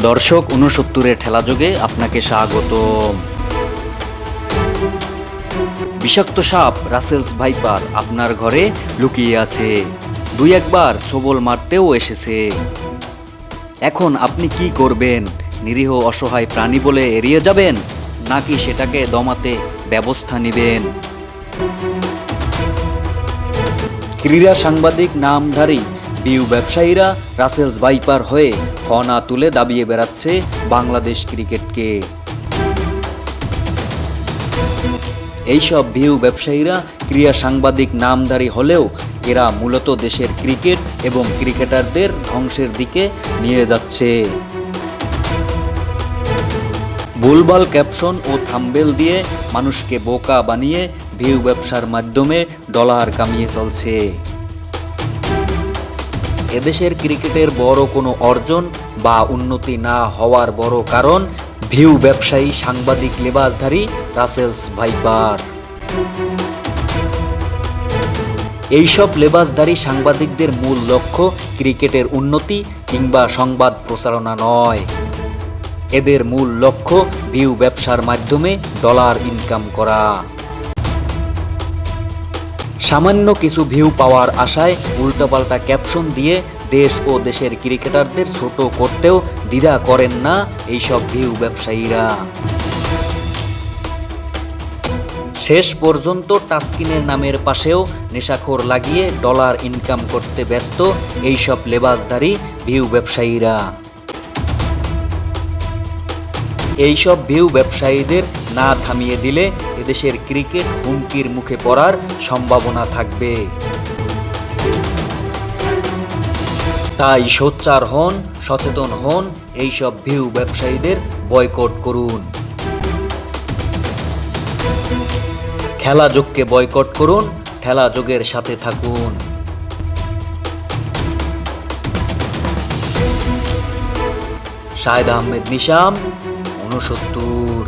দর্শক ৬৯-এর ঠেলাযোগে আপনাকে স্বাগতম। বিষাক্ত সাপ রাসেলস ভাইপার আপনার ঘরে লুকিয়ে আছে, দুই একবার ছোবল মারতেও এসেছে। এখন আপনি কি করবেন? নিরীহ অসহায় প্রাণী বলে এড়িয়ে যাবেন, নাকি সেটাকে দমাতে ব্যবস্থা নেবেন? ক্রীড়া সাংবাদিক নামধারী বিউ ব্যবসায়ীরা রাসেলস ভাইপার হয়ে ফনা তুলে দাবিয়ে বেড়াচ্ছে বাংলাদেশ ক্রিকেটকে। এইসব ভিউ ব্যবসায়ীরা ক্রীড়া সাংবাদিক নামধারী হলেও এরা মূলত দেশের ক্রিকেট এবং ক্রিকেটারদের ধ্বংসের দিকে নিয়ে যাচ্ছে। ভুলভাল ক্যাপশন ও থাম্বনেল দিয়ে মানুষকে বোকা বানিয়ে ভিউ ব্যবসার মাধ্যমে ডলার কামিয়ে চলছে। এদেশের ক্রিকেটের বড় কোনো অর্জন বা উন্নতি না হওয়ার বড় কারণ ভিউ ব্যবসায়ী সাংবাদিক লেবাসধারী রাসেলস ভাইপার। এইসব লেবাসধারী সাংবাদিকদের মূল লক্ষ্য ক্রিকেটের উন্নতি কিংবা সংবাদ প্রচারণা নয়। এদের মূল লক্ষ্য ভিউ ব্যবসার মাধ্যমে ডলার ইনকাম করা। সামান্য কিছু ভিউ পাওয়ার আশায় উল্টোপাল্টা ক্যাপশন দিয়ে দেশ ও দেশের ক্রিকেটারদের ছোট করতেও দ্বিধা করেন না এইসব ভিউ ব্যবসায়ীরা। শেষ পর্যন্ত টাচস্ক্রিনের নামের পাশেও নেশাখোর লাগিয়ে ডলার ইনকাম করতে ব্যস্ত এইসব লেবাসধারী ভিউ ব্যবসায়ীরা। এইসব ভিউ ব্যবসায়ীদের না থামিয়ে দিলে এদেশের ক্রিকেট হুমকির মুখে পড়ার সম্ভাবনা থাকবে। তাই সোচ্চার হন, সচেতন হন, এইসব ভিউ ব্যবসায়ীদের বয়কট করুন। খেলাযোগকে বয়কট করুন, খেলাযোগের সাথে থাকুন। শাহেদ আহমেদ নিশাম, ৬৯।